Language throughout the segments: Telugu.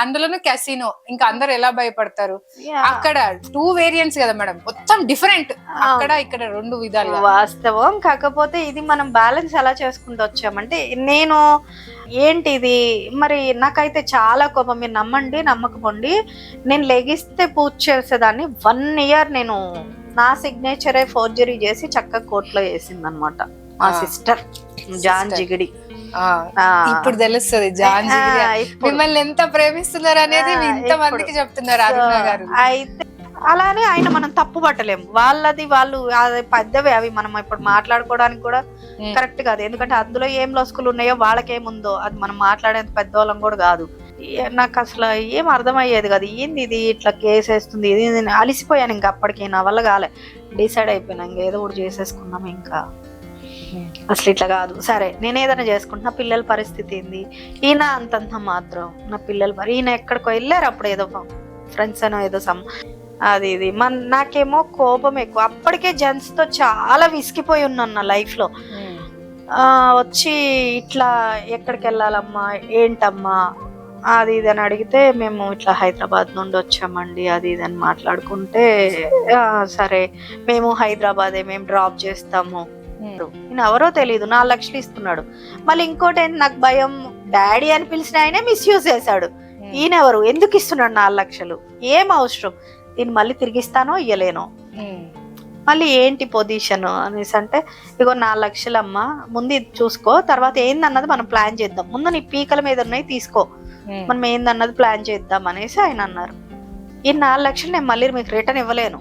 అందులోనూ క్యాసినో, ఇంకా అందరు ఎలా భయపడతారు. అక్కడ 2 వేరియంట్స్ కదా మేడం, మొత్తం డిఫరెంట్. అక్కడ ఇక్కడ 2 విధాలు వాస్తవం. కాకపోతే ఇది మనం బ్యాలెన్స్ ఎలా చేసుకుంటూ వచ్చామంటే, నేను ఏంటిది మరి నాకైతే చాలా కోపం. మీరు నమ్మండి నమ్మకపోండి, నేను లెగిస్తే పూజ చేసేదాన్ని 1 year నేను నా సిగ్నేచరే ఫోర్జరీ చేసి చక్కగా కోర్టులో వేసింది అనమాట మా సిస్టర్ జాన్ జిగిడి. ఇప్పుడు తెలుస్తుంది జాన్ జిగిడి మిమ్మల్ని ఎంత ప్రేమిస్తున్నారు అనేది ఇంత మందికి చెప్తున్నారు అరుణ గారు. అయితే అలానే ఆయన మనం తప్పు పట్టలేము. వాళ్ళది వాళ్ళు పెద్దవి, అవి మనం ఇప్పుడు మాట్లాడుకోవడానికి కూడా కరెక్ట్ కాదు. ఎందుకంటే అందులో ఏం లొసుకులు ఉన్నాయో వాళ్ళకేముందో అది మనం మాట్లాడేంత పెద్దవాళ్ళం కూడా కాదు. నాకు అసలు ఏం అర్థమయ్యేది కాదు. ఏంది ఇది ఇట్లా కేసు వేస్తుంది, ఇది అలిసిపోయాను. ఇంకా అప్పటికి నా వల్ల కాలే, డిసైడ్ అయిపోయినా ఇంకా ఏదో ఒకటి చేసేసుకున్నాం. ఇంకా అసలు ఇట్లా కాదు, సరే నేను ఏదైనా చేసుకుంటున్నా, పిల్లల పరిస్థితి ఏంది, ఈయన అంతంత మాత్రం నా పిల్లలు ఈయన ఎక్కడికో వెళ్ళారు అప్పుడు ఏదో ఫ్రెండ్స్ అనో ఏదో అది ఇది నాకేమో కోపం ఎక్కువ. అప్పటికే జెంట్స్ తో చాలా విసిగిపోయి ఉన్నాను నా లైఫ్ లో. వచ్చి ఇట్లా ఎక్కడికి వెళ్ళాలమ్మా, ఏంటమ్మా అది ఇది అని అడిగితే, మేము ఇట్లా హైదరాబాద్ నుండి వచ్చామండి అది ఇది అని మాట్లాడుకుంటే, సరే మేము హైదరాబాదే, మేము డ్రాప్ చేస్తాము. నేను ఎవరో తెలీదు, 4 లక్షలు ఇస్తున్నాడు. మళ్ళీ ఇంకోటి ఏంటి, నాకు భయం, డాడీ అని పిలిచిన ఆయనే మిస్యూజ్ చేశాడు. ఈయనెవరు, ఎందుకు ఇస్తున్నాడు 4 లక్షలు, ఏం అవసరం, దీన్ని మళ్ళీ తిరిగిస్తానో ఇయ్యలేనో, మళ్ళీ ఏంటి పొజిషన్ అనేసి అంటే, ఇగో 4 లక్షలు అమ్మా, ముందు ఇది చూసుకో, తర్వాత ఏందన్నది మనం ప్లాన్ చేద్దాం, ముందు నీ పీకల మీద ఉన్నాయి తీసుకో, మనం ఏందన్నది ప్లాన్ చేద్దాం అనేసి ఆయన అన్నారు. ఈ 4 లక్షలు నేను మళ్ళీ మీకు రిటర్న్ ఇవ్వలేను,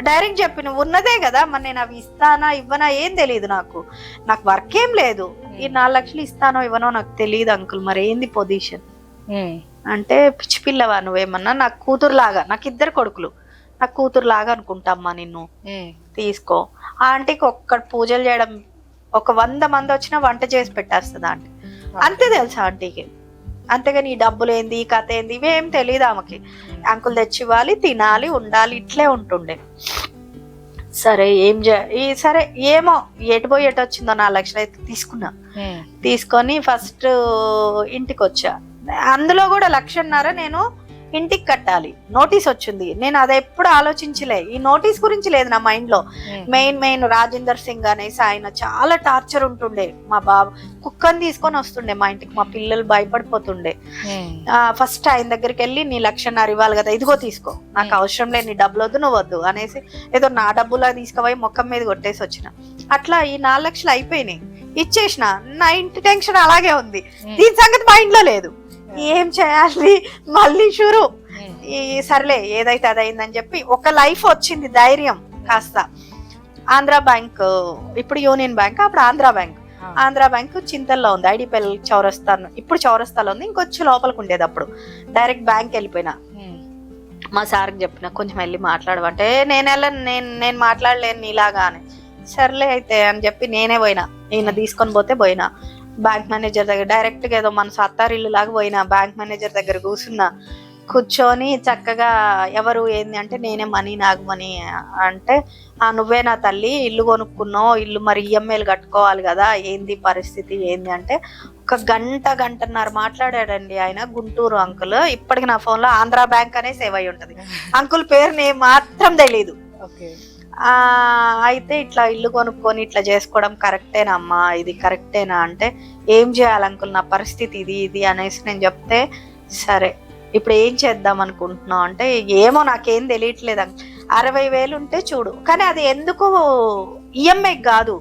డైరెక్ట్ చెప్పి, నువ్వు ఉన్నదే కదా, మరి నేను అవి ఇస్తానా ఇవ్వనా ఏం తెలియదు, నాకు వర్క్ ఏం లేదు, ఈ 4 లక్షలు ఇస్తానో ఇవ్వనో నాకు తెలియదు అంకుల్, మరి ఏంది పొజిషన్ అంటే, పిచ్చి పిల్లవా నువ్వేమన్నా, నాకు కూతురులాగా, నాకు 2 కొడుకులు, నాకు కూతురులాగా అనుకుంటామ్మా నిన్ను, తీసుకో. ఆ ఆంటీకి ఒక్క పూజలు చేయడం, ఒక 100 మంది వచ్చినా వంట చేసి పెట్టేస్తుంది ఆంటీ, అంతే తెలుసా ఆంటీకి. అంతేగాని ఈ డబ్బులు ఏంది, ఈ కథ ఏంది, ఇవేం తెలియదు ఆమెకి. అంకుల్ తెచ్చివ్వాలి, తినాలి, ఉండాలి, ఇట్లే ఉంటుండే. సరే సరే ఏమో ఎటు పోయి ఎటు వచ్చిందో 4 లక్షలు అయితే తీసుకున్నా. తీసుకొని ఫస్ట్ ఇంటికి వచ్చా. అందులో కూడా 1.5 లక్షలు నేను ఇంటికి కట్టాలి, నోటీస్ వచ్చింది. నేను అది ఎప్పుడు ఆలోచించలే, ఈ నోటీస్ గురించి లేదు నా మైండ్ లో. మెయిన్ రాజేందర్ సింగ్ అనేసి ఆయన చాలా టార్చర్ ఉంటుండే. మా బాబు కుక్కని తీసుకొని వస్తుండే మా ఇంటికి, మా పిల్లలు భయపడిపోతుండే. ఫస్ట్ ఆయన దగ్గరికి వెళ్ళి, నీ 1.5 లక్షలు ఇవ్వాలి కదా, ఇదిగో తీసుకో, నాకు అవసరం లేదు, నీ డబ్బులు వద్దు, నువ్వు వద్దు అనేసి ఏదో నా డబ్బులా తీసుకుపోయి మొక్కం మీద కొట్టేసి వచ్చిన. అట్లా ఈ 4 లక్షలు అయిపోయినాయి, ఇచ్చేసిన. నా ఇంటి టెన్షన్ అలాగే ఉంది, దీని సంగతి మైండ్ లో లేదు. ఏం చేయాలి మళ్ళీ షురు, సర్లే ఏదైతే అదైందని చెప్పి ఒక లైఫ్ వచ్చింది, ధైర్యం కాస్త. ఆంధ్ర బ్యాంక్, ఇప్పుడు యూనియన్ బ్యాంక్, అప్పుడు ఆంధ్ర బ్యాంక్ చింతల్లో ఉంది, ఐడిపిఎల్ చౌరస్తాను, ఇప్పుడు చౌరస్తాలో ఉంది, ఇంకొచ్చి లోపలికి ఉండేది. అప్పుడు డైరెక్ట్ బ్యాంక్ వెళ్ళిపోయినా. మా సార్కి చెప్పిన, కొంచెం వెళ్ళి మాట్లాడమంటే, నేను మాట్లాడలేను నీలాగా అని. సర్లే అయితే అని చెప్పి నేనే పోయినా, ఈయన తీసుకొని పోయినా బ్యాంక్ మేనేజర్ దగ్గర, డైరెక్ట్ గా ఏదో మన సత్తారిల్లు లాగా పోయినా. బ్యాంక్ మేనేజర్ దగ్గర కూర్చొని చక్కగా, ఎవరు ఏంది అంటే, నేనే మనీ, నాగమణి అంటే, నువ్వే నా తల్లి, ఇల్లు కొనుక్కున్నావు, ఇల్లు మరి ఈఎంఐలు కట్టుకోవాలి కదా, ఏంది పరిస్థితి ఏంది అంటే, ఒక గంటన్నర మాట్లాడాడండి ఆయన. గుంటూరు అంకుల్, ఇప్పటికి నా ఫోన్ లో ఆంధ్ర బ్యాంక్ అనే సేవ్ అయి ఉంటది. అంకుల్ పేరు నేను మాత్రం తెలీదు. అయితే ఇట్లా ఇల్లు కొనుక్కొని ఇట్లా చేసుకోవడం కరెక్టేనా అమ్మా, ఇది కరెక్టేనా అంటే, ఏం చేయాలి అంకుల్, నా పరిస్థితి ఇది అనేసి నేను చెప్తే, సరే ఇప్పుడు ఏం చేద్దాం అనుకుంటున్నావు అంటే, ఏమో నాకేం తెలియట్లేదు అంకుల్, 60,000 ఉంటే చూడు, కానీ అది ఎందుకు ఈఎంఐ కాదు,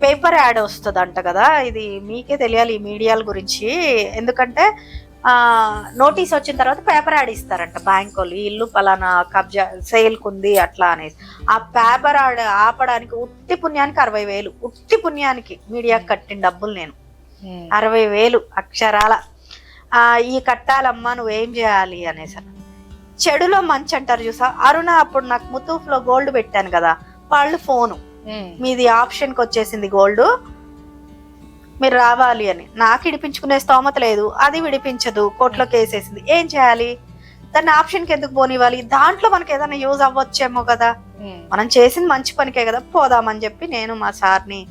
పేపర్ యాడ్ వస్తుంది అంట కదా, ఇది మీకే తెలియాలి ఈ మీడియాల గురించి. ఎందుకంటే నోటీస్ వచ్చిన తర్వాత పేపర్ యాడ్ ఇస్తారంట బ్యాంక్ వాళ్ళు, ఇల్లు పలానా కబ్జా సేల్కు ఉంది అట్లా అనేసి. ఆ పేపర్ యాడ్ ఆపడానికి ఉట్టి పుణ్యానికి 60,000, ఉట్టి పుణ్యానికి మీడియాకి కట్టిన డబ్బులు నేను 60,000 అక్షరాల. ఈ కట్టాలమ్మా, నువ్వేం చేయాలి అనేసి. చెడులో మంచి అంటారు చూసా, అరుణ అప్పుడు నాకు ముతూఫ్ లో గోల్డ్ పెట్టాను కదా, వాళ్ళు ఫోను, మీది ఆప్షన్కి వచ్చేసింది గోల్డ్, మీరు రావాలి అని. నాకు విడిపించుకునే స్తోమత లేదు, అది విడిపించదు, కోర్టులో కేసేసింది. ఏం చేయాలి, దాన్ని ఆప్షన్కి ఎందుకు పోనివ్వాలి, దాంట్లో మనకి ఏదైనా యూజ్ అవ్వచ్చేమో కదా, మనం చేసింది మంచి పనికే కదా, పోదామని చెప్పి నేను మా సార్ని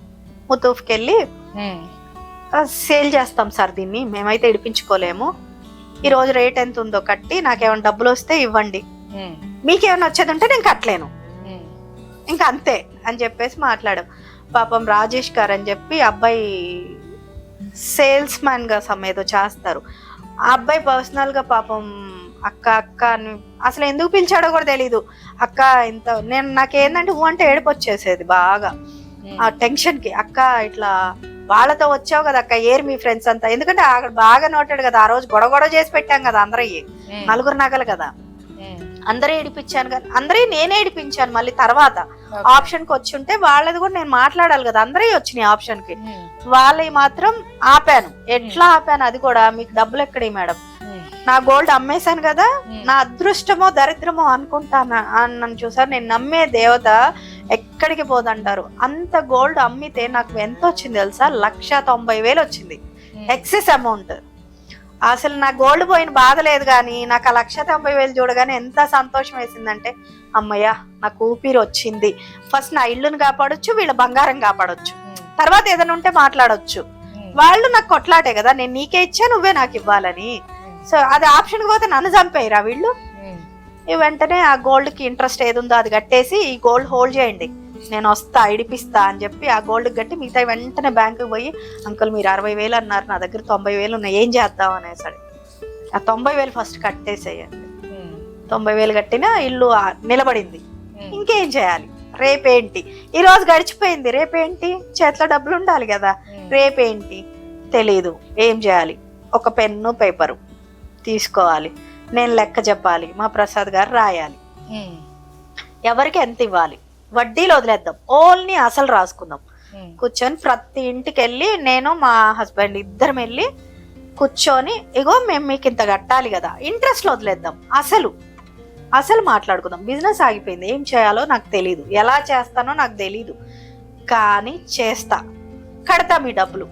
ముతూఫ్కి వెళ్ళి, సేల్ చేస్తాం సార్ దీన్ని, మేమైతే విడిపించుకోలేము, ఈ రోజు రేట్ ఎంత ఉందో కట్టి నాకేమైనా డబ్బులు వస్తే ఇవ్వండి, మీకేమైనా వచ్చేది ఉంటే నేను కట్టలేను, ఇంకా అంతే అని చెప్పేసి మాట్లాడాం. పాపం రాజేష్ గారు అని చెప్పి అబ్బాయి సేల్స్ మ్యాన్ గా ఏదో చేస్తారు. ఆ అబ్బాయి పర్సనల్ గా పాపం అక్క అక్క అని అసలు ఎందుకు పిలిచాడో కూడా తెలీదు. అక్క ఇంత నాకేందంటే అంటే ఏడుపు వచ్చేసేది బాగా ఆ టెన్షన్ కి. అక్క ఇట్లా వాళ్ళతో వచ్చావు కదా అక్క, ఏర్ మీ ఫ్రెండ్స్ అంతా, ఎందుకంటే అక్కడ బాగా నోటాడు కదా, ఆ రోజు గొడవ చేసి పెట్టాం కదా అందరయ్యి, 4 నగలు కదా, అందరూ ఏడిపించాను కదా, అందరూ నేనే ఏడిపించాను. మళ్ళీ తర్వాత ఆప్షన్ కి వచ్చి ఉంటే వాళ్ళది కూడా నేను మాట్లాడాలి కదా, అందరూ వచ్చినాయి ఆప్షన్ కి, వాళ్ళవి మాత్రం ఆపాను. ఎట్లా ఆపాను అది కూడా, మీకు డబ్బులు ఎక్కడి మేడం, నా గోల్డ్ అమ్మేశాను కదా, నా అదృష్టమో దరిద్రమో అనుకుంటాను అన్నాను. చూసారు, నేను నమ్మే దేవత ఎక్కడికి పోదంటారు. అంత గోల్డ్ అమ్మితే నాకు ఎంత వచ్చింది తెలుసా, 1,90,000 వచ్చింది ఎక్సెస్ అమౌంట్. అసలు నా గోల్డ్ పోయిన బాధ లేదు, కానీ నాకు ఆ 1,90,000 చూడగానే ఎంత సంతోషం వేసిందంటే, అమ్మయ్య నాకు ఊపిరి వచ్చింది. ఫస్ట్ నా ఇల్లుని కాపాడొచ్చు, వీళ్ళ బంగారం కాపాడొచ్చు, తర్వాత ఏదైనా ఉంటే మాట్లాడొచ్చు. వాళ్ళు నాకు కొట్లాటే కదా, నేను నీకే ఇచ్చా నువ్వే నాకు ఇవ్వాలని. సో అది ఆప్షన్ పోతే నన్ను చంపేయరా వీళ్ళు. వెంటనే ఆ గోల్డ్ కి ఇంట్రెస్ట్ ఏది ఉందో అది కట్టేసి, ఈ గోల్డ్ హోల్డ్ చేయండి, నేను వస్తా ఇడిపిస్తా అని చెప్పి ఆ గోల్డ్ కట్టి మిగతా వెంటనే బ్యాంకుకి పోయి, అంకుల్ మీరు 60,000 అన్నారు, నా దగ్గర 90,000 ఉన్నాయి, ఏం చేద్దాం అనేసాడు. ఆ 90,000 ఫస్ట్ కట్టేసేయండి. 90,000 కట్టినా ఇల్లు నిలబడింది. ఇంకేం చేయాలి, రేపేంటి, ఈ రోజు గడిచిపోయింది, రేపేంటి, చేతిలో డబ్బులు ఉండాలి కదా, రేపేంటి తెలీదు, ఏం చేయాలి, ఒక పెన్ను పేపరు తీసుకోవాలి, నేను లెక్క చెప్పాలి, మా ప్రసాద్ గారు రాయాలి, ఎవరికి ఎంత ఇవ్వాలి, వడ్డీలు వదిలేద్దాం, ఓన్లీ అసలు రాసుకుందాం. కూర్చొని ప్రతి ఇంటికి వెళ్ళి నేను మా హస్బెండ్ ఇద్దరం వెళ్ళి కూర్చొని, ఇగో మేము మీకు ఇంత కట్టాలి కదా, ఇంట్రెస్ట్ వదిలేద్దాం, అసలు మాట్లాడుకుందాం. బిజినెస్ ఆగిపోయింది, ఏం చేయాలో నాకు తెలీదు, ఎలా చేస్తానో నాకు తెలీదు, కానీ చేస్తా, కడతా మీ డబ్బులు,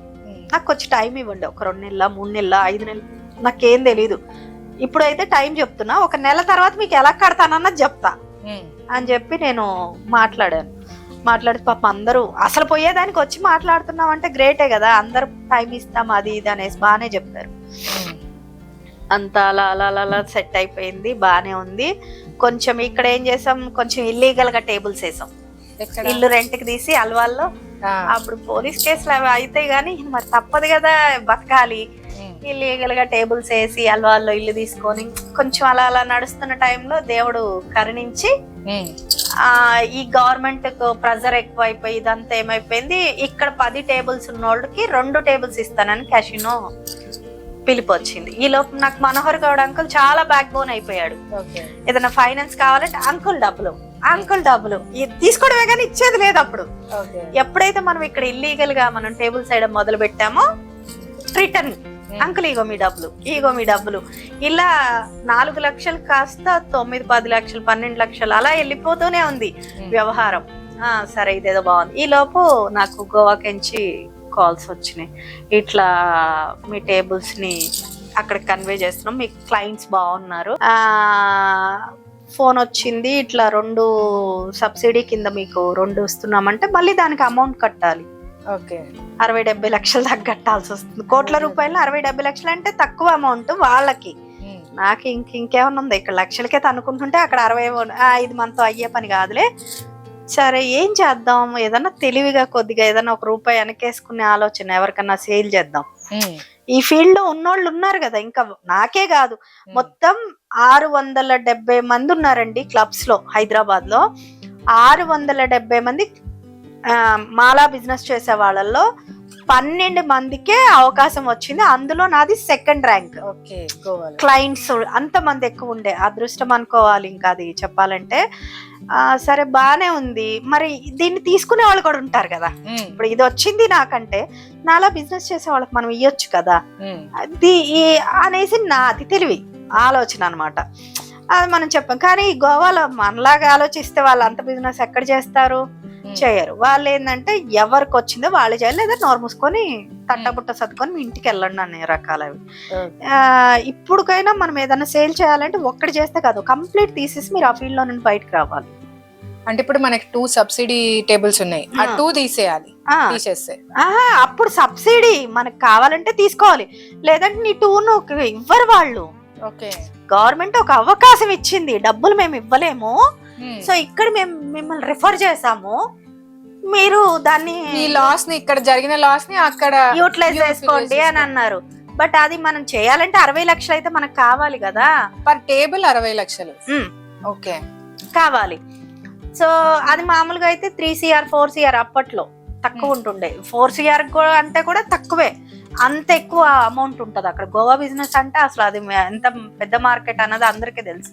నాకు కొంచెం టైం ఇవ్వండి, ఒక 2 నెలల 3 నెలల 5 నెలలు నాకేం తెలీదు, ఇప్పుడైతే టైం చెప్తున్నా, ఒక నెల తర్వాత మీకు ఎలా కడతానన్నది చెప్తా అని చెప్పి నేను మాట్లాడితే పాపం అందరూ అసలు పోయేదానికి వచ్చి మాట్లాడుతున్నాం అంటే గ్రేటే కదా, అందరు టైం ఇస్తాం అది ఇది అనేసి బాగానే చెప్పారు. అంత అలా అలా అలా సెట్ అయిపోయింది, బానే ఉంది. కొంచెం ఇక్కడ ఏం చేసాం, కొంచెం ఇల్లీగల్ గా టేబుల్స్ వేసాం, ఇల్లు రెంట్కి తీసి అల్వాల్లో. అప్పుడు పోలీస్ కేసులు అవి అవుతాయి, కానీ మరి తప్పదు కదా, బతకాలి. ఇల్లీగల్ గా టేబుల్స్ వేసి అల్వాల్లో ఇల్లు తీసుకొని కొంచెం అలా అలా నడుస్తున్న టైంలో దేవుడు కరుణించి ఈ గవర్నమెంట్ ప్రెజర్ ఎక్కువ అయిపోయి ఇదంతా ఏమైపోయింది, ఇక్కడ 10 టేబుల్స్ ఉన్న వాళ్ళకి 2 టేబుల్స్ ఇస్తానని క్యాషినో పిలుపు వచ్చింది. ఈ లోపు నాకు మనోహర్ గౌడ్ అంకుల్ చాలా బ్యాక్ బోన్ అయిపోయాడు. ఏదైనా ఫైనాన్స్ కావాలంటే అంకుల్ డబ్బులు తీసుకోవడమే కానీ ఇచ్చేది లేదు. అప్పుడు ఎప్పుడైతే మనం ఇక్కడ ఇల్లీగల్ గా మనం టేబుల్ సైడ్ మొదలు పెట్టామో, రిటర్న్ అంకుల్ ఇగో మీ డబ్బులు ఇలా 4 లక్షలు కాస్త 9, 10 లక్షలు, 12 లక్షలు అలా వెళ్ళిపోతూనే ఉంది వ్యవహారం. సరే ఇదేదో బాగుంది. ఈ లోపు నాకు గోవాకించి కాల్స్ వచ్చినాయి, ఇట్లా మీ టేబుల్స్ ని అక్కడ కన్వే చేస్తున్నాం, మీ క్లయింట్స్ బాగున్నారు, ఫోన్ వచ్చింది, ఇట్లా 2 సబ్సిడీ కింద మీకు 2 ఇస్తున్నామంటే మళ్ళీ దానికి అమౌంట్ కట్టాలి. 60-70 లక్షలు దాకా కట్టాల్సి వస్తుంది. కోట్ల రూపాయలు 60-70 లక్షలు అంటే తక్కువ అమౌంట్ వాళ్ళకి. నాకు ఇంకేమన్నా ఉంది, ఇక్కడ లక్షలకే తనుకుంటుంటే అక్కడ 60, ఇది మనతో అయ్యే పని కాదులే. సరే ఏం చేద్దాం, ఏదన్నా తెలివిగా కొద్దిగా ఏదన్నా ₹1 వెనకేసుకునే ఆలోచన, ఎవరికన్నా సేల్ చేద్దాం. ఈ ఫీల్డ్ లో ఉన్నోళ్ళు ఉన్నారు కదా, ఇంకా నాకే కాదు మొత్తం 670 మంది ఉన్నారండి క్లబ్స్ లో. హైదరాబాద్ లో 670 మంది మాలా బిజినెస్ చేసే వాళ్ళల్లో 12 మందికే అవకాశం వచ్చింది. అందులో నాది 2nd ర్యాంక్. క్లయింట్స్ అంతమంది ఎక్కువ ఉండే అదృష్టం అనుకోవాలి ఇంకా అది చెప్పాలంటే. సరే బానే ఉంది, మరి దీన్ని తీసుకునే వాళ్ళు కూడా ఉంటారు కదా. ఇప్పుడు ఇది వచ్చింది నాకంటే, నాలా బిజినెస్ చేసే వాళ్ళకి మనం ఇయ్యొచ్చు కదా అనేసి నాది తెలివి ఆలోచన అనమాట. అది మనం చెప్పాం. కానీ గోవాలో మనలాగా ఆలోచిస్తే వాళ్ళు అంత బిజినెస్ ఎక్కడ చేస్తారు, చేయరు. వాళ్ళు ఏంటంటే ఎవరికి వచ్చిందో వాళ్ళు చేయాలి, లేదా నోరు మూసుకొని తట్టబుట్ట సర్దుకొని మీ ఇంటికి వెళ్ళండి అనే రకాలవి. ఇప్పుడుకైనా మనం ఏదైనా సేల్ చేయాలంటే ఒక్కటి చేస్తే కాదు, కంప్లీట్ తీసేసి మీరు ఆ ఫీల్డ్ లో నుండి బయటకు రావాలి. అంటే ఇప్పుడు మనకి 2 సబ్సిడీ టేబుల్స్ ఉన్నాయి, ఆ 2 తీసేయాలి. తీసేస్తే అప్పుడు సబ్సిడీ మనకు కావాలంటే తీసుకోవాలి, లేదంటే నీ 2 ఇవ్వరు వాళ్ళు. ఓకే, గవర్నమెంట్ ఒక అవకాశం ఇచ్చింది, డబ్బులు మేము ఇవ్వలేము, సో ఇక్కడ మేము మిమ్మల్ని రిఫర్ చేసాము, మీరు దాన్ని ఈ లాస్ ని, ఇక్కడ జరిగిన లాస్ ని అక్కడ యూటిలైజ్ చేసుకోండి అని అన్నారు. బట్ అది మనం చేయాలంటే 60 లక్షలు అయితే మనకు కావాలి కదా, పర్ టేబుల్ 60 లక్షలు. ఓకే, కావాలి. సో అది మామూలుగా అయితే 3 CR 4 CR అప్పట్లో తక్కువ ఉంటుండే, 4 CR అంటే కూడా తక్కువే, అంత ఎక్కువ అమౌంట్ ఉంటది అక్కడ. గోవా బిజినెస్ అంటే అసలు అది ఎంత పెద్ద మార్కెట్ అన్నది అందరికీ తెలుసు.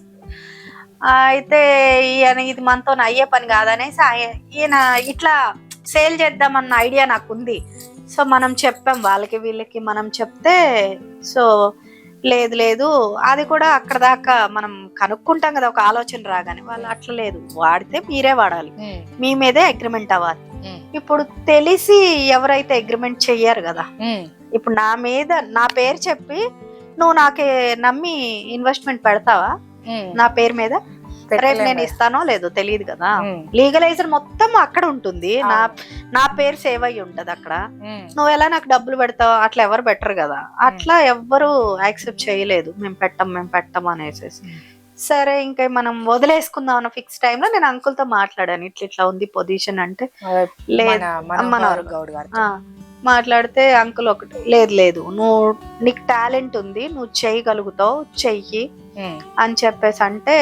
అయితే ఈయన ఇది మనతో అయ్యే పని కాదనేసి ఈయన ఇట్లా సేల్ చేద్దామన్న ఐడియా నాకు ఉంది. సో మనం చెప్పాం వాళ్ళకి వీళ్ళకి, మనం చెప్తే సో లేదు లేదు అది కూడా అక్కడ దాకా మనం కనుక్కుంటాం కదా ఒక ఆలోచన రాగానే, వాళ్ళు అట్లా లేదు, వాడితే మీరే వాడాలి, మీ మీదే అగ్రిమెంట్ అవ్వాలి. ఇప్పుడు తెలిసి ఎవరైతే అగ్రిమెంట్ చెయ్యరు కదా, ఇప్పుడు నా మీద నా పేరు చెప్పి నువ్వు నాకే నమ్మి ఇన్వెస్ట్మెంట్ పెడతావా నా పేరు మీద? రేపు నేను ఇస్తానో లేదో తెలియదు కదా. లీగలైజర్ మొత్తం అక్కడ ఉంటుంది, నా పేరు సేవ్ అయ్యి ఉంటది అక్కడ, నువ్వు ఎలా నాకు డబ్బులు పెడతావు? అట్లా ఎవరు బెటర్ కదా, అట్లా ఎవ్వరు యాక్సెప్ట్ చేయలేదు, మేము పెట్టం అనేసి. సరే ఇంకా మనం వదిలేసుకుందాం అన్న ఫిక్స్ టైంలో నేను అంకుల్ తో మాట్లాడాను, ఇట్లా ఉంది పొజిషన్ అంటే. లేదు మాట్లాడితే అంకుల్ ఒకటి, లేదు నువ్వు నీకు టాలెంట్ ఉంది, నువ్వు చేయగలుగుతావు, చెయ్యి అని చెప్పేసి అంటే,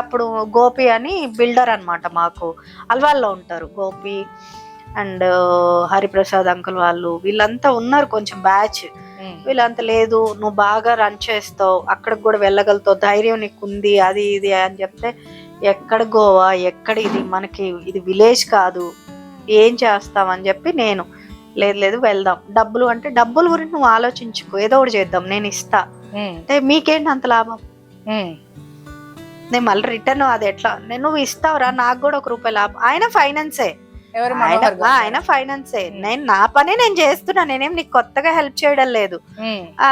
అప్పుడు గోపి అని బిల్డర్ అన్నమాట, మాకు అల్వాల్లో ఉంటారు గోపి అండ్ హరిప్రసాద్ అంకుల్ వాళ్ళు, వీళ్ళంతా ఉన్నారు కొంచెం బ్యాచ్. వీళ్ళంతా లేదు నువ్వు బాగా రన్ చేస్తావు, అక్కడికి కూడా వెళ్ళగలుగుతావు, ధైర్యం నీకు ఉంది, అది ఇది అని చెప్తే, ఎక్కడ గోవా, ఎక్కడ ఇది, మనకి ఇది విలేజ్ కాదు, ఏం చేస్తామని చెప్పి నేను లేదు వెళ్దాం, డబ్బులు అంటే డబ్బుల గురించి నువ్వు ఆలోచించుకో, ఏదో ఒకటి చేద్దాం, నేను ఇస్తా అంటే మీకేంటి అంత లాభం, నేను మళ్ళీ రిటర్న్ అది ఎట్లా, నువ్వు ఇస్తావురా, నాకు కూడా ₹1 లాభం. ఆయన ఫైనాన్సే, ఆయన ఫైనాన్సే, నేను నా పనే నేను చేస్తున్నా, నేనేం నీకు కొత్తగా హెల్ప్ చేయడం లేదు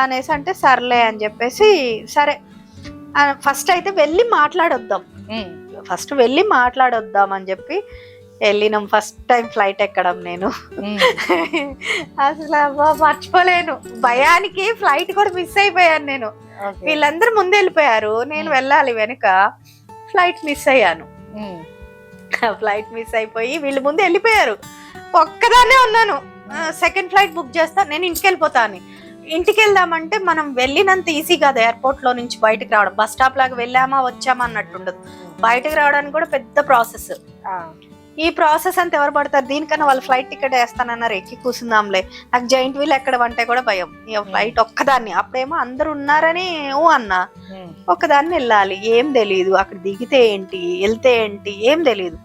అనేసి అంటే, సర్లే అని చెప్పేసి సరే ఫస్ట్ అయితే వెళ్ళి మాట్లాడొద్దాం అని చెప్పి వెళ్ళినాం. ఫస్ట్ టైం ఫ్లైట్ ఎక్కడం నేను అసలు మర్చిపోలేను, భయానికి ఫ్లైట్ కూడా మిస్ అయిపోయాను నేను. వీళ్ళందరూ ముందు వెళ్ళిపోయారు, నేను వెళ్ళాలి వెనుక, ఫ్లైట్ మిస్ అయ్యాను. ఫ్లైట్ మిస్ అయిపోయి వీళ్ళు ముందు వెళ్ళిపోయారు, ఒక్కదాన్నే ఉన్నాను. సెకండ్ ఫ్లైట్ బుక్ చేస్తా, నేను ఇంటికి వెళ్ళిపోతాను. ఇంటికి వెళ్దామంటే మనం వెళ్ళినంత ఈజీ కాదు ఎయిర్పోర్ట్ లో నుంచి బయటకు రావడం, బస్ స్టాప్ లాగా వెళ్ళామా వచ్చామా అన్నట్టు ఉండదు, బయటకు రావడానికి కూడా పెద్ద ప్రాసెస్. ఈ ప్రాసెస్ అంతా ఎవరు పడతారు, దీనికన్నా వాళ్ళు ఫ్లైట్ టికెట్ వేస్తానన్నారు, ఎక్కి కూర్చుందాంలే, నాకు జైంట్ వీల్ ఎక్కడం అంటే కూడా భయం. ఇక ఫ్లైట్ ఒక్కదాన్ని, అప్పుడేమో అందరు ఉన్నారని అన్నా, ఒక్కదాన్ని వెళ్ళాలి, ఏం తెలీదు, అక్కడ దిగితే ఏంటి వెళ్తే ఏంటి ఏం తెలీదు.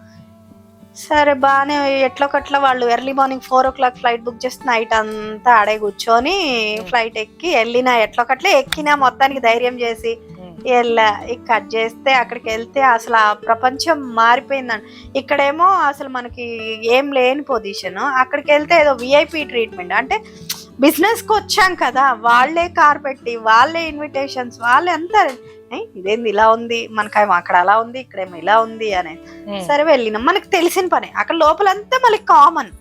సరే బాగానే ఎట్లొకట్లా వాళ్ళు early morning 4 o'clock flight book చేస్తే నైట్ అంతా ఆడే కూర్చొని ఫ్లైట్ ఎక్కి వెళ్ళినా, ఎట్లొకట్లే ఎక్కినా, మొత్తానికి ధైర్యం చేసి కట్ చేస్తే అక్కడికి వెళ్తే అసలు ఆ ప్రపంచం మారిపోయిందండి. ఇక్కడేమో అసలు మనకి ఏం లేని పొజిషన్, అక్కడికి వెళ్తే ఏదో విఐపి ట్రీట్మెంట్, అంటే బిజినెస్ కి వచ్చాం కదా, వాళ్ళే కార్ పెట్టి, వాళ్ళే ఇన్విటేషన్స్, వాళ్ళే అంతా, ఇదేంది ఇలా ఉంది, మనకేమో అక్కడ అలా ఉంది, ఇక్కడేమో ఇలా ఉంది అనేది. సరే వెళ్ళినాం, మనకి తెలిసిన పని, అక్కడ లోపలంతా మళ్ళీ కామన్,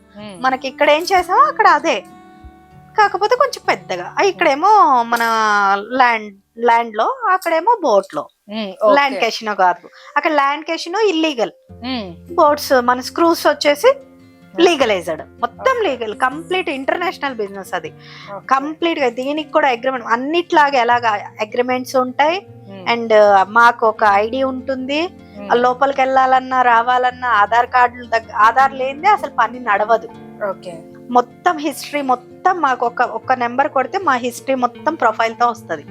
మనకి ఇక్కడ ఏం చేసామో అక్కడ అదే, కాకపోతే కొంచెం పెద్దగా. ఇక్కడేమో మన ల్యాండ్ లో, అక్కడేమో బోట్ లో. ల్యాండ్ కెసినో కాదు, అక్కడ ల్యాండ్ కెసినో ఇల్లీగల్, బోట్స్ మన స్క్రూస్ వచ్చేసి లీగలైజ్డ్, మొత్తం లీగల్, కంప్లీట్ ఇంటర్నేషనల్ బిజినెస్ అది కంప్లీట్ గా. దీనికి కూడా అగ్రిమెంట్ అన్నిట్లాగా ఎలాగా అగ్రిమెంట్స్ ఉంటాయి, అండ్ మాకు ఒక ఐడి ఉంటుంది, లోపలికి వెళ్ళాలన్నా రావాలన్నా ఆధార్ కార్డులు ఆధార్ లేనిదే అసలు పని నడవదు. మొత్తం హిస్టరీ మొత్తం మాకు ఒక్క నెంబర్ కొడితే మా హిస్టరీ మొత్తం ప్రొఫైల్ తో వస్తది,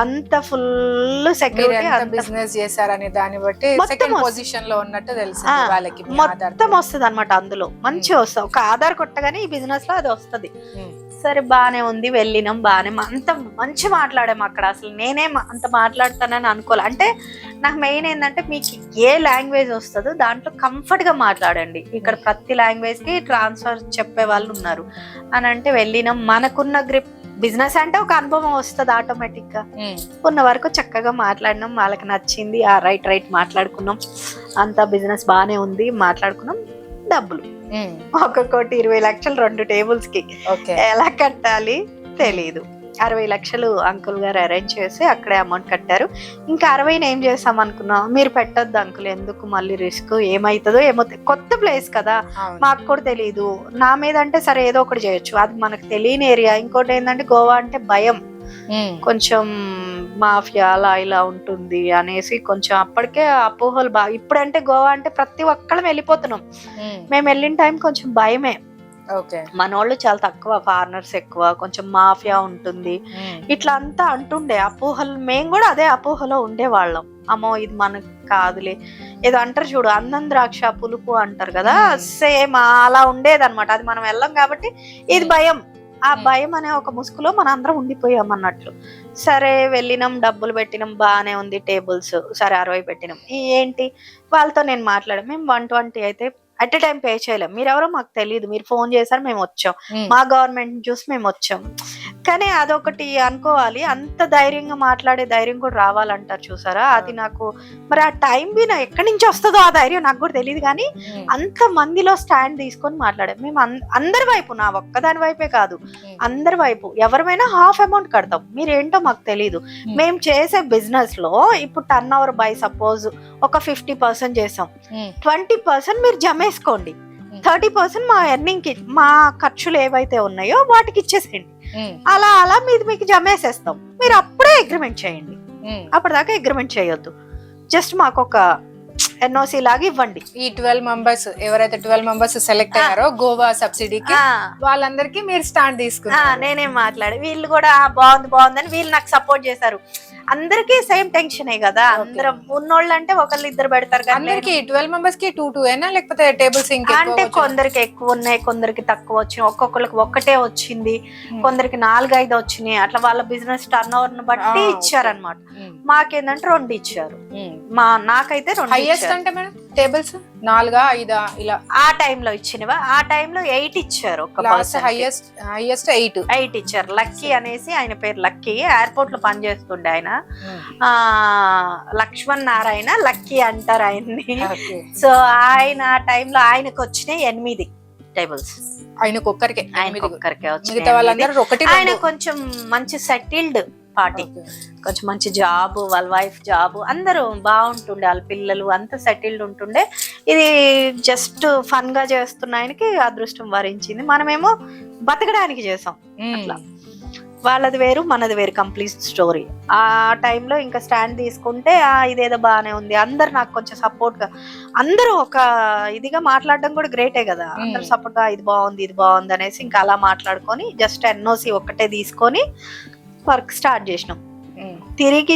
అంత ఫుల్ సెక్యూరిటీ. బిజినెస్ చేశారనే దాన్ని బట్టి సెకండ్ పొజిషన్ లో ఉన్నట్టు తెలుసు వాళ్ళకి, మొత్తం వస్తుంది అనమాట, అందులో మంచిగా వస్తుంది, ఒక ఆధార్ కొట్టగానే ఈ బిజినెస్ లో అది వస్తుంది. సరే బానే ఉంది, వెళ్ళినాం, బానే అంత మంచి మాట్లాడాము అక్కడ. అసలు నేనేం అంత మాట్లాడతానని అనుకోలే, అంటే నాకు మెయిన్ ఏంటంటే మీకు ఏ లాంగ్వేజ్ వస్తుందో దాంట్లో కంఫర్ట్ గా మాట్లాడండి, ఇక్కడ ప్రతి లాంగ్వేజ్ కి ట్రాన్స్ఫర్ చెప్పే వాళ్ళు ఉన్నారు అని అంటే వెళ్ళినాం. మనకున్న గ్రిప్, బిజినెస్ అంటే ఒక అనుభవం వస్తుంది ఆటోమేటిక్ గా, ఉన్న వరకు చక్కగా మాట్లాడినాం, వాళ్ళకి నచ్చింది, రైట్ మాట్లాడుకున్నాం. అంతా బిజినెస్ బానే ఉంది, మాట్లాడుకున్నాం. డబ్బులు ఒక్కొక్కటి 20 లక్షలు 2 టేబుల్స్ కి. ఓకే. ఎలా కట్టాలి తెలియదు. 60 లక్షలు అంకుల్ గారు అరేంజ్ చేసి అక్కడే అమౌంట్ కట్టారు. ఇంకా 60 ఏం చేసాం అనుకున్నాం, మీరు పెట్టొద్దు అంకుల్, ఎందుకు మళ్ళీ రిస్క్, ఏమైతుందో ఏమో, కొత్త ప్లేస్ కదా మాకు కూడా తెలియదు. నా మీద అంటే సరే ఏదో ఒకటి చేయొచ్చు, అది మనకు తెలియని ఏరియా. ఇంకోటి ఏంటంటే గోవా అంటే భయం, కొంచెం మాఫియా అలా ఇలా ఉంటుంది అనేసి కొంచెం అప్పటికే అపోహలు బాగా. ఇప్పుడంటే గోవా అంటే ప్రతి ఒక్కళ్ళం వెళ్ళిపోతున్నాం, మేము వెళ్ళిన టైం కొంచెం భయమే. మనోళ్ళు చాలా తక్కువ, ఫారినర్స్ ఎక్కువ, కొంచెం మాఫియా ఉంటుంది ఇట్లా అంతా అంటుండే అపోహలు. మేము కూడా అదే అపోహలో ఉండేవాళ్ళం. అమ్మో ఇది మనకు కాదులే, ఏదో అంటారు చూడు అందం ద్రాక్ష పులుపు అంటారు కదా, సేమ్ అలా ఉండేది అనమాట. అది మనం వెళ్ళాం కాబట్టి ఇది భయం. ఆ భయం అనే ఒక ముసుగులో మన అందరం ఉండిపోయాం అన్నట్లు. సరే వెళ్ళినాం, డబ్బులు పెట్టినాం, బాగానే ఉంది. టేబుల్స్ సరే 60 పెట్టినాం. ఏంటి వాళ్ళతో నేను మాట్లాడాను, మేము 120 అయితే అట్ ఎ టైం పే చేయలేం, మీరెవరో మాకు తెలియదు, మీరు ఫోన్ చేశారు మేము వచ్చాం, మా గవర్నమెంట్ చూసి మేము వచ్చాం. కానీ అదొకటి అనుకోవాలి, అంత ధైర్యంగా మాట్లాడే ధైర్యం కూడా రావాలంటారు చూసారా, అది నాకు మరి ఆ టైం బి నా ఎక్కడి నుంచి వస్తుందో ఆ ధైర్యం నాకు కూడా తెలియదు. కానీ అంత మందిలో స్టాండ్ తీసుకొని మాట్లాడాం మేము. అందరి వైపు, నా ఒక్కదాని వైపే కాదు, అందరి వైపు ఎవరిమైనా హాఫ్ అమౌంట్ కడతాం, మీరేంటో మాకు తెలీదు. మేము చేసే బిజినెస్ లో ఇప్పుడు టర్న్ ఓవర్ బై సపోజ్ ఒక 50% చేసాం, 20% మీరు జమేసుకోండి, 30% మా ఎర్నింగ్ కి, మా ఖర్చులు ఏవైతే ఉన్నాయో వాటికి ఇచ్చేసేయండి. అలా అలా మీది మీకు జమేసేస్తాం, మీరు అప్పుడే అగ్రిమెంట్ చేయండి, అప్పటిదాకా అగ్రిమెంట్ చేయొద్దు, జస్ట్ మాకు ఒక ఎన్ఓసి లాగా ఇవ్వండి. ఈ 12 మెంబర్స్ ఎవరైతే 12 మెంబర్స్ సెలెక్ట్ అయ్యారో గోవా సబ్సిడీకి, వాళ్ళందరికీ మీరు స్టాండ్ తీసుకున్నా. నేనేం మాట్లాడి వీళ్ళు కూడా బాగుంది బాగుందని వీళ్ళు నాకు సపోర్ట్ చేశారు. అందరికి సేమ్ టెన్షనే కదా, అందరం ఉన్నోళ్ళు అంటే ఒకళ్ళు ఇద్దరు పెడతారు కదా. అందరికి 12 మెంబర్స్ కి 2 ఏనా లేకపోతే టేబుల్స్ అంటే కొందరికి ఎక్కువ ఉన్నాయి, కొందరికి తక్కువ వచ్చినాయి, ఒక్కొక్కరికి ఒక్కటే వచ్చింది, కొందరికి 4-5 వచ్చినాయి. అట్లా వాళ్ళ బిజినెస్ టర్న్ ఓవర్ ను బట్టి ఇచ్చారనమాట. మాకేందంటే 2 ఇచ్చారు, నాకైతే 2. హైయెస్ట్ అంటే మేడం టేబుల్స్ 4-5 ఇలా ఆ టైంలో ఇచ్చినవా? ఆ టైంలో 8 ఇచ్చారు. హైయెస్ట్ 8 ఇచ్చారు. లక్కీ అనేసి ఆయన పేరు, లక్కీ, ఎయిర్పోర్ట్ లో పనిచేస్తుండే ఆయన, లక్ష్మణ్ నారాయణ లక్కీ అంటారు ఆయన్ని. సో ఆయన ఆ టైంలో ఆయనకు వచ్చినాయి 8 టేబుల్స్. ఆయనకు ఒక్కరికే వచ్చినాయి. ఆయన కొంచెం మంచి సెటిల్డ్ పార్టీ, కొంచెం మంచి జాబ్, వాళ్ళ వైఫ్ జాబ్, అందరూ బాగుంటుండే, వాళ్ళ పిల్లలు అంతా సెటిల్డ్ ఉంటుండే. ఇది జస్ట్ ఫన్ గా చేస్తున్న ఆయనకి అదృష్టం వరించింది. మనమేమో బతకడానికి చేసాం. అట్లా వాళ్ళది వేరు మనది వేరు, కంప్లీట్ స్టోరీ. ఆ టైంలో ఇంకా స్టాండ్ తీసుకుంటే ఇదేదో బాగానే ఉంది, అందరు నాకు కొంచెం సపోర్ట్ గా, అందరూ ఒక ఇదిగా మాట్లాడడం కూడా గ్రేటే కదా, అందరు సపోర్ట్ గా ఇది బాగుంది అనేసి ఇంకా అలా మాట్లాడుకొని జస్ట్ ఎన్ఓసి ఒక్కటే తీసుకొని వర్క్ స్టార్ట్ చేసినాం. తిరిగి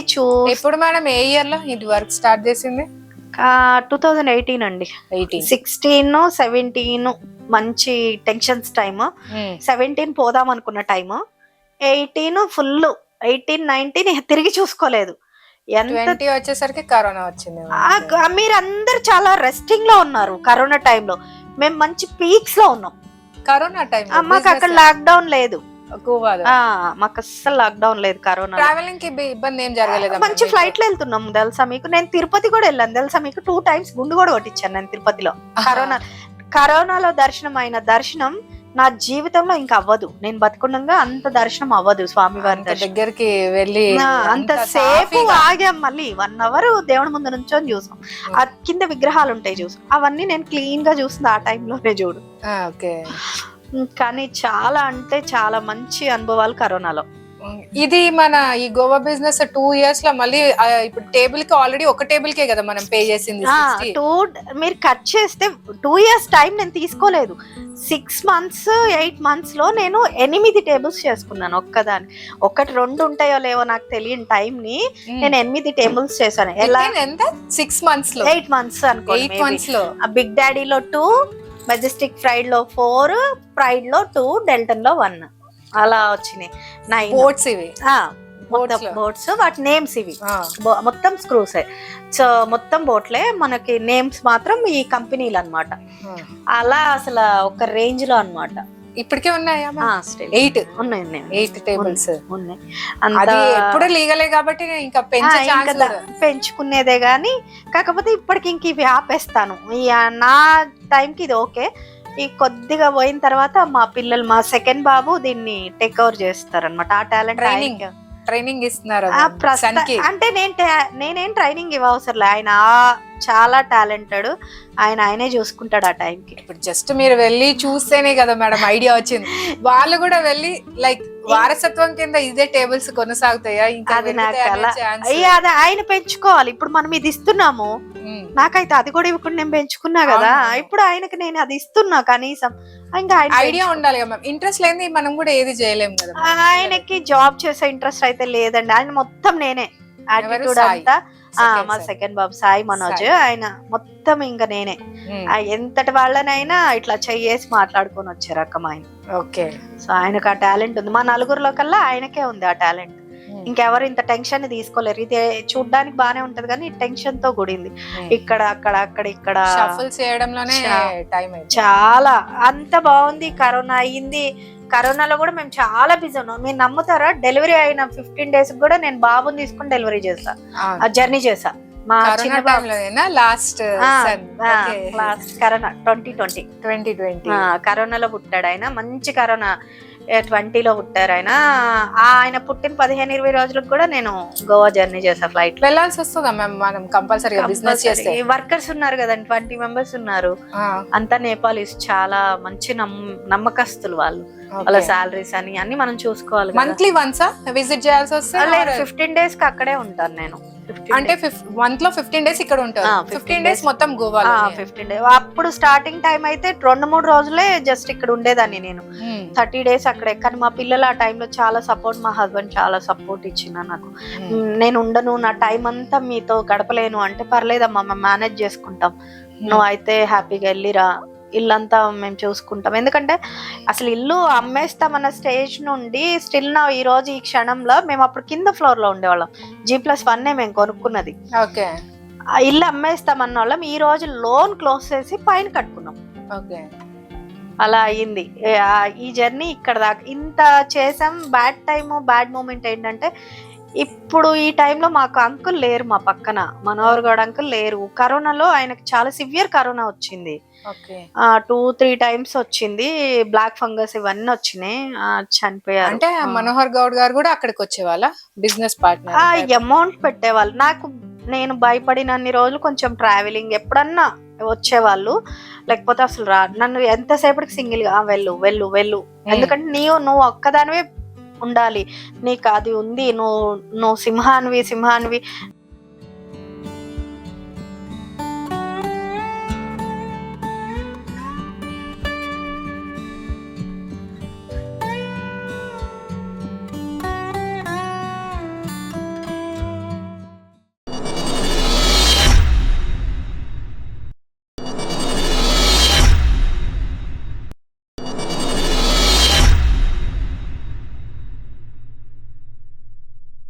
ఎప్పుడు మేడం ఏ ఇయర్ లో ఇది వర్క్ స్టార్ట్ చేసింది? 2018 అండి. 16, 17 మంచి టెన్షన్స్ టైమ్, 17 పోదాం అనుకున్న టైమ్, 18 ఫుల్, 18, 19 తిరిగి చూసుకోలేదు. ఎంత వచ్చేసరికి కరోనా వచ్చింది. మీరందరు చాలా రెస్టింగ్ లో ఉన్నారు కరోనా టైంలో, మేము మంచి పీక్స్ లో ఉన్నాం. కరోనా టైం మాకు అక్కడ లాక్డౌన్ లేదు, మాకు అస్సలు లాక్డౌన్ లేదు. కరోనా ట్రావెలింగ్ కి ఇబ్బంది ఏం జరగలేదు, మంచి ఫ్లైట్ లో వెళ్తున్నాం తెలుసా మీకు. నేను తిరుపతి కూడా వెళ్ళాను తెలుసా మీకు, 2 times గుండు కూడా కొట్టించాను నేను తిరుపతిలో. కరోనాలో దర్శనం అయిన దర్శనం నా జీవితంలో ఇంకా అవ్వదు, నేను బతుకుండగా అంత దర్శనం అవ్వదు. స్వామివారి దగ్గరికి వెళ్ళి అంత సేపు ఆగాం, మళ్ళీ 1 hour దేవుడి ముందు నుంచొని చూసాం. ఆ కింద విగ్రహాలు ఉంటాయి చూసాం, అవన్నీ నేను క్లీన్ గా చూసింది ఆ టైంలోనే చూడు. కానీ చాలా అంటే చాలా మంచి అనుభవాలు కరోనాలో. ఇది మన ఈ గోవా బిజినెస్ 2 years లో మళ్ళీ ఇప్పుడు టేబుల్ కి ఆల్రెడీ ఒక టేబుల్ కే కదా మనం పే చేసింది. మీరు కట్ చేస్తే 2 years టైం నేను తీసుకోలేదు, 6 months 8 months లో నేను 8 tables చేసుకున్నాను ఒక్కదాన్ని. 1-2 ఉంటాయో లేవో నాకు తెలియని టైం ని నేను 8 tables చేశాను. ఎలా? ఎంత? 6 months లో 8 months అనుకో. 8 months లో బిగ్ డాడీలో 2, మెజెస్టిక్ ఫ్రైడ్ లో 4, ప్రైడ్ లో 2, డెల్టన్ లో 1, అలా వచ్చినాయి 9 బోట్స్. ఇవి బోట్స్, వాటి నేమ్స్ ఇవి మొత్తం స్క్రూస్. సో మొత్తం బోట్లే, మనకి నేమ్స్ మాత్రం ఈ కంపెనీలు అన్నమాట. అలా అసలు ఒక రేంజ్ లో అన్నమాట. ఇప్పటికే ఉన్నాయా still 8 ఉన్నాయి 8 టేబుల్స్ ఉన్నాయి. అది అంత ఎప్పుడు లీగలే కాబట్టి ఇంకా పెంచే ఇంకా ఛాన్స్ పెంచుకునేదే గాని, కాకపోతే ఇప్పటికి ఇంక ఇవి ఆపేస్తాను. నా టైంకి ఇది ఓకే. ఈ కొద్దిగా పోయిన తర్వాత మా పిల్లలు, మా సెకండ్ బాబు దీన్ని టేక్ ఓవర్ చేస్తారన్నమాట. ఆ టాలెంట్ ట్రైనింగ్ ఇస్తున్నారు అంటే నేనేం ట్రైనింగ్ ఇవ్వవసరం లే. ఆయన చాలా టాలెంటెడ్, ఆయనే చూసుకుంటాడు ఆ టైంకి. ఇప్పుడు జస్ట్ మీరు వెళ్ళి చూస్తేనే కదా మేడం ఐడియా వచ్చింది. వాళ్ళు కూడా వెళ్ళి లైక్ వారసత్వం కింద ఇదే టేబుల్స్ కొనసాగుతాయా? ఇంకా అది నాకు అది ఆయన పెంచుకోవాలి. ఇప్పుడు మనం ఇది ఇస్తున్నాము, నాకైతే అది కూడా ఇవ్వకుండా నేను పెంచుకున్నా కదా, ఇప్పుడు ఆయనకి నేను అది ఇస్తున్నా కనీసం. ఇంకా ఐడియా ఉండాలి కదా మ్యామ్. ఇంట్రెస్ట్ లేని మనం కూడా ఏది చేయలేము కదా. ఆయనకి జాబ్ చేసే ఇంట్రెస్ట్ అయితే లేదండి. ఆయన మొత్తం నేనే, యాటిట్యూడ్ అంతా. మా సెకండ్ బాబు సాయి మనోజ్, ఆయన మొత్తం ఇంకా నేనే. ఎంతటి వాళ్ళనైనా ఇట్లా చెయ్యేసి మాట్లాడుకొని వచ్చే రకం ఆయన. ఓకే. సో ఆయనకు ఆ టాలెంట్ ఉంది. మా నలుగురిలో కల్లా ఆయనకే ఉంది ఆ టాలెంట్. ఇంకెవరు ఇంత టెన్షన్ తీసుకోలేరు. ఇది చూడ్డానికి బానే ఉంటది కానీ టెన్షన్ తో కూడింది. ఇక్కడ అక్కడ అక్కడ ఇక్కడ చేయడంలోనే చాలా అంత బాగుంది. కరోనా అయ్యింది. కరోనాలో కూడా మేము చాలా బిజీ ఉన్నాం. మీరు నమ్ముతారా, డెలివరీ అయిన 15 days కూడా నేను బాబుని తీసుకుని డెలివరీ చేసా, జర్నీ చేసా. మా చిన్న బాబు లాస్ట్ కరోనా 2020 కరోనాలో పుట్టాడు ఆయన. మంచి కరోనా 20లో పుట్టారు ఆయన. ఆయన పుట్టిన 15-20 రోజులకు కూడా నేను గోవా జర్నీ చేసా ఫ్లైట్. వెళ్ళాల్సి వస్తుందా మ్యామ్ మనం కంపల్సరీగా బిజినెస్ చేస్తే? వర్కర్స్ ఉన్నారు కదండి, 20 members ఉన్నారు. అంతా నేపాలీస్, చాలా మంచి నమ్మకస్తులు వాళ్ళు. వాళ్ళ సాలరీస్ అని అన్ని మనం చూసుకోవాలి. మంత్లీ వన్సా విజిట్ చేయాల్సి వస్తే? 15 days కి అక్కడే ఉంటాను నేను. అంటే మంత్ లో 15 days ఇక్కడ ఉంటారు. 15 days మొత్తం గోవా. 15 days. అప్పుడు స్టార్టింగ్ టైం అయితే 2-3 రోజులే జస్ట్ ఇక్కడ ఉండేదాన్ని నేను. 30 days అక్కడే. కానీ మా పిల్లలు ఆ టైంలో చాలా సపోర్ట్, మా హస్బెండ్ చాలా సపోర్ట్ ఇచ్చిన నాకు. నేను ఉండను, నా టైం అంతా మీతో గడపలేను అంటే, పర్లేదమ్మా మేము మేనేజ్ చేసుకుంటాం, నువ్వు అయితే హ్యాపీగా వెళ్ళిరా, ఇల్లంతా మేము చూసుకుంటాం. ఎందుకంటే అసలు ఇల్లు అమ్మేస్తామన్న స్టేజ్ నుండి స్టిల్ నా ఈ రోజు ఈ క్షణంలో, మేము అప్పుడు కింద ఫ్లోర్ లో ఉండేవాళ్ళం, G+1 మేము కొనుక్కున్నది. ఓకే. ఇల్లు అమ్మేస్తామన్న వాళ్ళం ఈ రోజు లోన్ క్లోజ్ చేసి పైన కట్టుకున్నాం. ఓకే. అలా అయ్యింది ఈ జర్నీ ఇక్కడ దాకా. ఇంత చేసాం. బ్యాడ్ మూమెంట్ ఏంటంటే, ఇప్పుడు ఈ టైంలో మాకు అంకుల్ లేరు మా పక్కన, మనోహర్ గౌడ్ అంకుల్ లేరు. కరోనాలో ఆయనకు చాలా సివియర్ కరోనా వచ్చింది. 2-3 times వచ్చింది. బ్లాక్ ఫంగస్ ఇవన్నీ వచ్చినాయి, చనిపోయారు. అంటే మనోహర్ గౌడ్ గారు కూడా అక్కడికి వచ్చేవాళ్ళ, బిజినెస్ పార్ట్నర్? అమౌంట్ పెట్టేవాళ్ళు. నేను భయపడినన్ని రోజులు కొంచెం ట్రావెలింగ్, ఎప్పుడన్నా వచ్చేవాళ్ళు, లేకపోతే అసలు నన్ను ఎంతసేపటికి సింగిల్ గా వెళ్ళు, ఎందుకంటే నువ్వు ఒక్కదానివే ఉండాలి, నీకు అది ఉంది, నువ్వు సింహాన్వి,